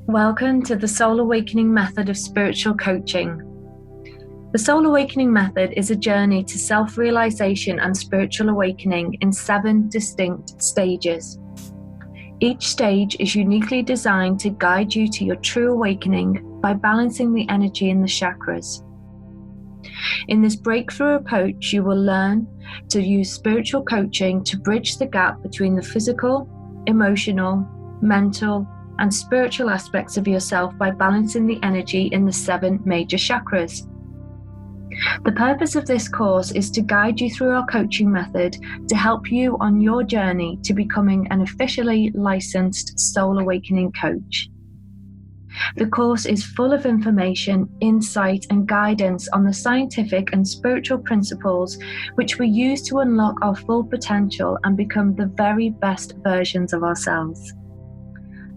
Welcome to the Soul Awakening Method of Spiritual Coaching. The Soul Awakening Method is a journey to self-realization and spiritual awakening in 7 distinct stages. Each stage is uniquely designed to guide you to your true awakening by balancing the energy in the chakras. In this breakthrough approach, you will learn to use spiritual coaching to bridge the gap between the physical, emotional, mental, and spiritual aspects of yourself by balancing the energy in the 7 major chakras. The purpose of this course is to guide you through our coaching method to help you on your journey to becoming an officially licensed soul awakening coach. The course is full of information, insight, and guidance on the scientific and spiritual principles which we use to unlock our full potential and become the very best versions of ourselves.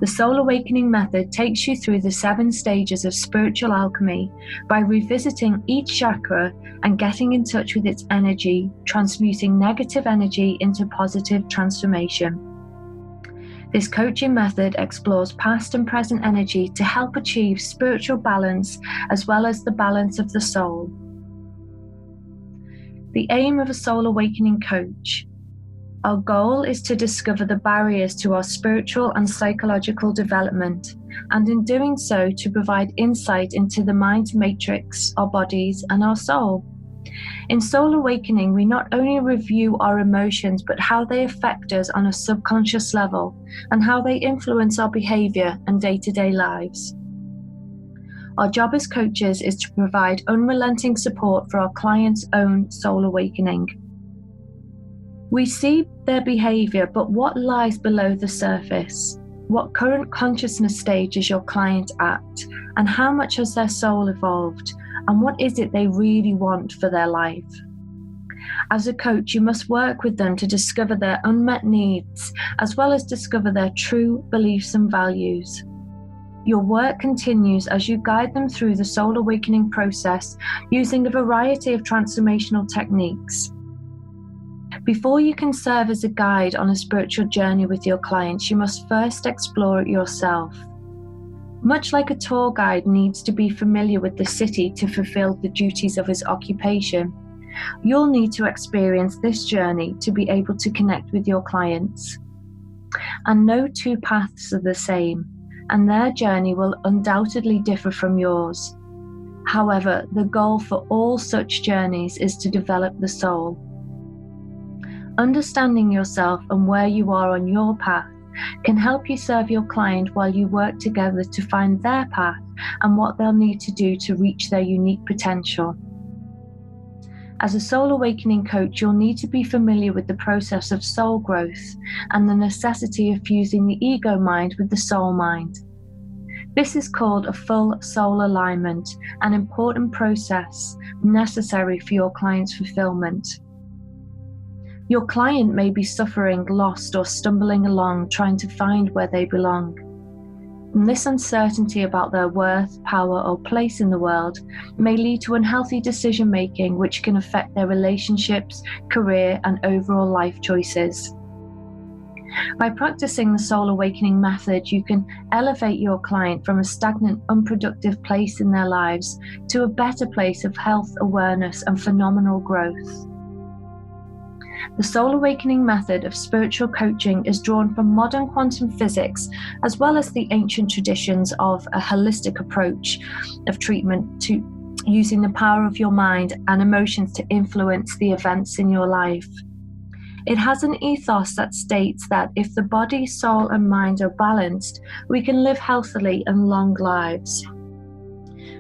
The Soul Awakening Method takes you through the 7 stages of spiritual alchemy by revisiting each chakra and getting in touch with its energy, transmuting negative energy into positive transformation. This coaching method explores past and present energy to help achieve spiritual balance as well as the balance of the soul. The aim of a soul awakening coach. Our goal is to discover the barriers to our spiritual and psychological development, and in doing so, to provide insight into the mind matrix, our bodies, and our soul. In Soul Awakening, we not only review our emotions, but how they affect us on a subconscious level, and how they influence our behavior and day-to-day lives. Our job as coaches is to provide unrelenting support for our clients' own soul awakening. We see their behavior, but what lies below the surface? What current consciousness stage is your client at? And how much has their soul evolved? And what is it they really want for their life? As a coach, you must work with them to discover their unmet needs, as well as discover their true beliefs and values. Your work continues as you guide them through the soul awakening process using a variety of transformational techniques. Before you can serve as a guide on a spiritual journey with your clients, you must first explore it yourself. Much like a tour guide needs to be familiar with the city to fulfill the duties of his occupation, you'll need to experience this journey to be able to connect with your clients. And no 2 paths are the same, and their journey will undoubtedly differ from yours. However, the goal for all such journeys is to develop the soul. Understanding yourself and where you are on your path can help you serve your client while you work together to find their path and what they'll need to do to reach their unique potential. As a soul awakening coach, you'll need to be familiar with the process of soul growth and the necessity of fusing the ego mind with the soul mind. This is called a full soul alignment, an important process necessary for your client's fulfillment. Your client may be suffering, lost, or stumbling along trying to find where they belong. And this uncertainty about their worth, power, or place in the world may lead to unhealthy decision-making, which can affect their relationships, career, and overall life choices. By practicing the Soul Awakening Method, you can elevate your client from a stagnant, unproductive place in their lives to a better place of health, awareness, and phenomenal growth. The Soul Awakening Method of spiritual coaching is drawn from modern quantum physics, as well as the ancient traditions of a holistic approach of treatment to using the power of your mind and emotions to influence the events in your life. It has an ethos that states that if the body, soul, and mind are balanced, we can live healthily and long lives.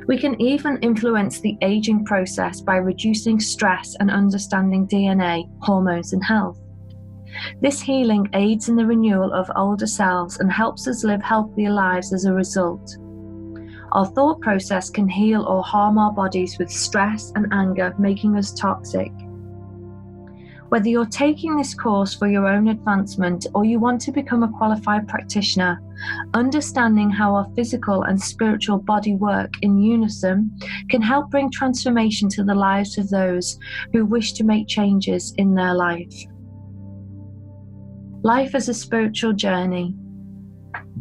We can even influence the aging process by reducing stress and understanding DNA, hormones, and health. This healing aids in the renewal of older cells and helps us live healthier lives as a result. Our thought process can heal or harm our bodies with stress and anger, making us toxic. Whether you're taking this course for your own advancement or you want to become a qualified practitioner, understanding how our physical and spiritual body work in unison can help bring transformation to the lives of those who wish to make changes in their life. Life as a spiritual journey.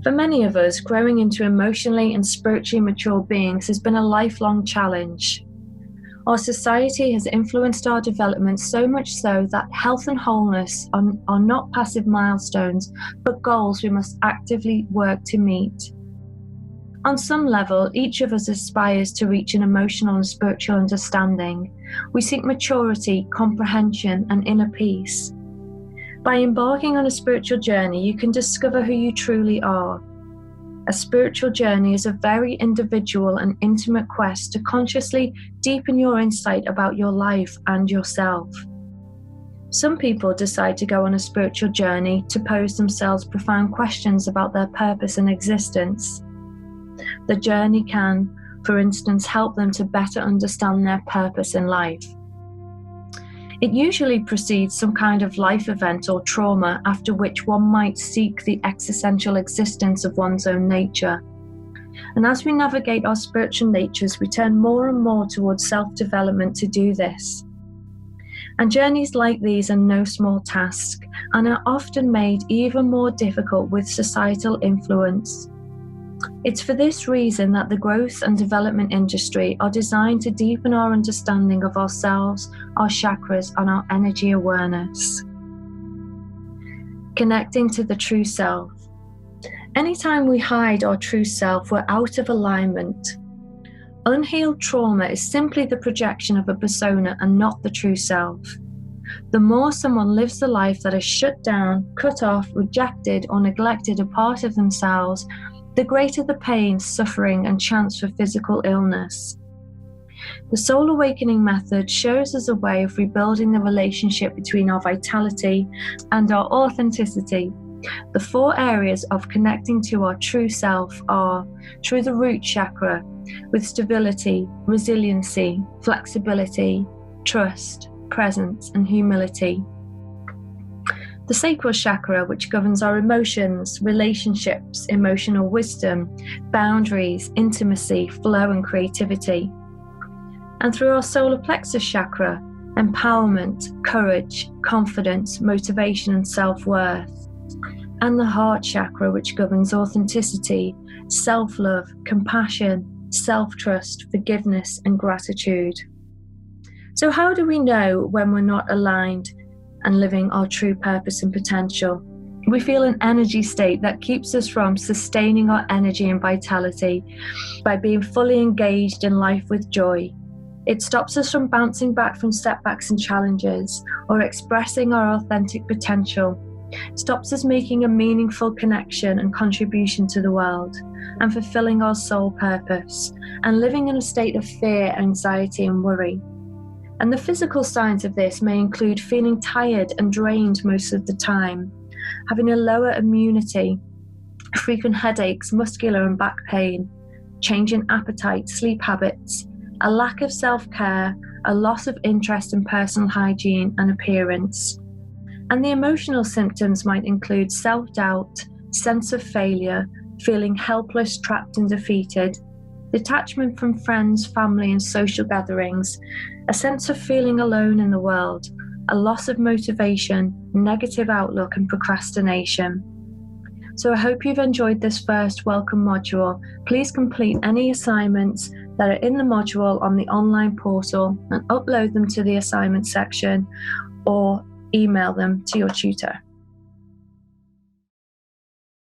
For many of us, growing into emotionally and spiritually mature beings has been a lifelong challenge. Our society has influenced our development so much so that health and wholeness are not passive milestones, but goals we must actively work to meet. On some level, each of us aspires to reach an emotional and spiritual understanding. We seek maturity, comprehension, and inner peace. By embarking on a spiritual journey, you can discover who you truly are. A spiritual journey is a very individual and intimate quest to consciously deepen your insight about your life and yourself. Some people decide to go on a spiritual journey to pose themselves profound questions about their purpose and existence. The journey can, for instance, help them to better understand their purpose in life. It usually precedes some kind of life event or trauma, after which one might seek the existential existence of one's own nature. And as we navigate our spiritual natures, we turn more and more towards self-development to do this. And journeys like these are no small task, and are often made even more difficult with societal influence. It's for this reason that the growth and development industry are designed to deepen our understanding of ourselves, our chakras, and our energy awareness. Connecting to the true self. Anytime we hide our true self, we're out of alignment. Unhealed trauma is simply the projection of a persona and not the true self. The more someone lives the life that is shut down, cut off, rejected, or neglected a part of themselves, the greater the pain, suffering, and chance for physical illness. The Soul Awakening method shows us a way of rebuilding the relationship between our vitality and our authenticity. The 4 areas of connecting to our true self are through the root chakra, with stability, resiliency, flexibility, trust, presence, and humility. The sacral chakra, which governs our emotions, relationships, emotional wisdom, boundaries, intimacy, flow, and creativity. And through our solar plexus chakra, empowerment, courage, confidence, motivation, and self-worth. And the heart chakra, which governs authenticity, self-love, compassion, self-trust, forgiveness, and gratitude. So how do we know when we're not aligned and living our true purpose and potential? We feel an energy state that keeps us from sustaining our energy and vitality by being fully engaged in life with joy. It stops us from bouncing back from setbacks and challenges or expressing our authentic potential. It stops us making a meaningful connection and contribution to the world and fulfilling our soul purpose and living in a state of fear, anxiety, and worry. And the physical signs of this may include feeling tired and drained most of the time, having a lower immunity, frequent headaches, muscular and back pain, change in appetite, sleep habits, a lack of self-care, a loss of interest in personal hygiene and appearance. And the emotional symptoms might include self-doubt, sense of failure, feeling helpless, trapped and defeated, detachment from friends, family and social gatherings, a sense of feeling alone in the world, a loss of motivation, negative outlook and procrastination. So I hope you've enjoyed this first welcome module. Please complete any assignments that are in the module on the online portal and upload them to the assignment section or email them to your tutor.